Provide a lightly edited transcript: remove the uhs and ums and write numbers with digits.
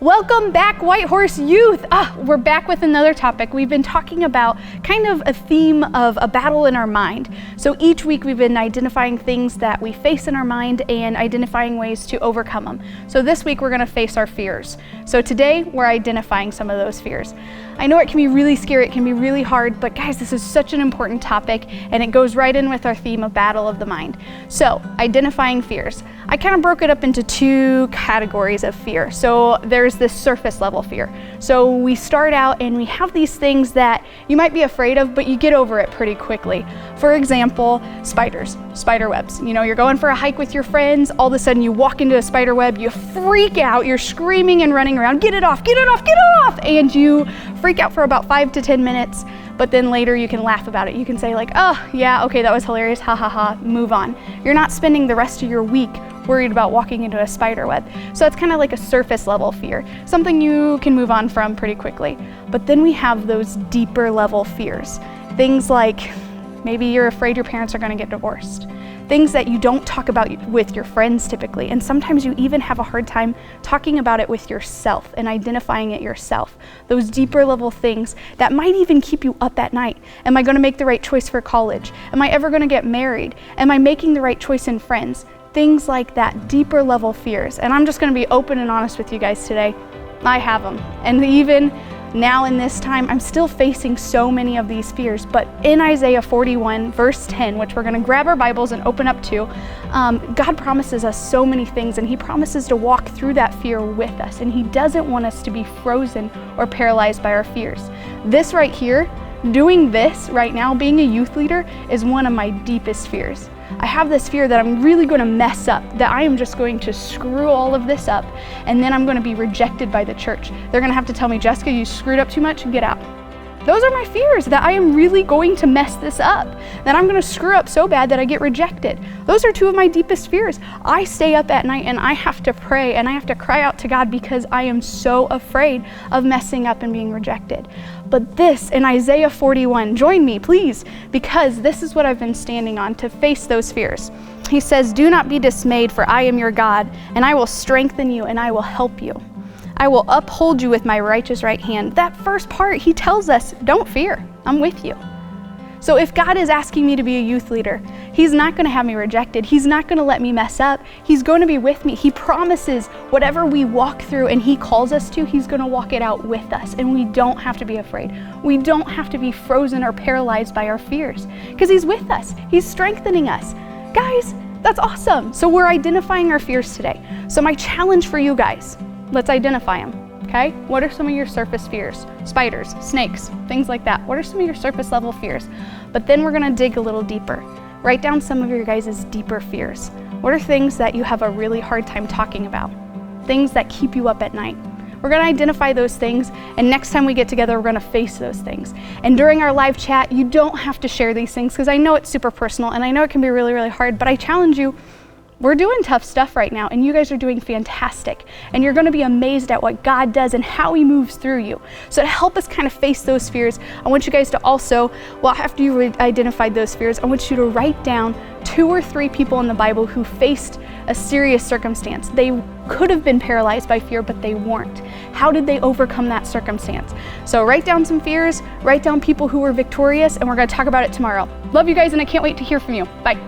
Welcome back, White Horse Youth. We're back with another topic. We've been talking about kind of a theme of a battle in our mind. So each week we've been identifying things that we face in our mind and identifying ways to overcome them. So this week we're going to face our fears. So today we're identifying some of those fears. I know it can be really scary, it can be really hard, but guys, this is such an important topic and it goes right in with our theme of battle of the mind. So identifying fears. I kind of broke it up into two categories of fear. So there's this surface level fear. So we start out and we have these things that you might be afraid of, but you get over it pretty quickly. For example, spiders, spider webs. You know, you're going for a hike with your friends, all of a sudden you walk into a spider web, you freak out, you're screaming and running around, get it off, get it off, get it off! And you freak out for about 5 to 10 minutes, but then later you can laugh about it. You can say like, oh yeah, okay, that was hilarious, ha ha ha, move on. You're not spending the rest of your week worried about walking into a spider web. So it's kind of like a surface level fear, something you can move on from pretty quickly. But then we have those deeper level fears. Things like maybe you're afraid your parents are going to get divorced. Things that you don't talk about with your friends typically. And sometimes you even have a hard time talking about it with yourself and identifying it yourself. Those deeper level things that might even keep you up at night. Am I going to make the right choice for college? Am I ever going to get married? Am I making the right choice in friends? Things like that, deeper level fears. And I'm just going to be open and honest with you guys today. I have them. And even now in this time, I'm still facing so many of these fears. But in Isaiah 41, verse 10, which we're going to grab our Bibles and open up to, God promises us so many things, and He promises to walk through that fear with us. And He doesn't want us to be frozen or paralyzed by our fears. This right here, doing this right now, being a youth leader, is one of my deepest fears. I have this fear that I'm really going to mess up, that I am just going to screw all of this up, and then I'm going to be rejected by the church. They're going to have to tell me, Jessica, you screwed up too much, get out. Those are my fears, that I am really going to mess this up, that I'm going to screw up so bad that I get rejected. Those are two of my deepest fears. I stay up at night and I have to pray and I have to cry out to God because I am so afraid of messing up and being rejected. But this in Isaiah 41, join me please, because this is what I've been standing on to face those fears. He says, do not be dismayed, for I am your God, and I will strengthen you and I will help you. I will uphold you with my righteous right hand. That first part, He tells us, don't fear, I'm with you. So if God is asking me to be a youth leader, He's not going to have me rejected. He's not going to let me mess up. He's going to be with me. He promises whatever we walk through and He calls us to, He's going to walk it out with us. And we don't have to be afraid. We don't have to be frozen or paralyzed by our fears because He's with us. He's strengthening us. Guys, that's awesome. So we're identifying our fears today. So my challenge for you guys, let's identify them, okay? What are some of your surface fears? Spiders, snakes, things like that. What are some of your surface level fears? But then we're gonna dig a little deeper. Write down some of your guys' deeper fears. What are things that you have a really hard time talking about? Things that keep you up at night. We're gonna identify those things, and next time we get together, we're gonna face those things. And during our live chat, you don't have to share these things because I know it's super personal and I know it can be really, really hard, but I challenge you, we're doing tough stuff right now, and you guys are doing fantastic. And you're going to be amazed at what God does and how He moves through you. So to help us kind of face those fears, I want you guys to also, well, after you identified those fears, I want you to write down 2 or 3 people in the Bible who faced a serious circumstance. They could have been paralyzed by fear, but they weren't. How did they overcome that circumstance? So write down some fears, write down people who were victorious, and we're going to talk about it tomorrow. Love you guys, and I can't wait to hear from you. Bye.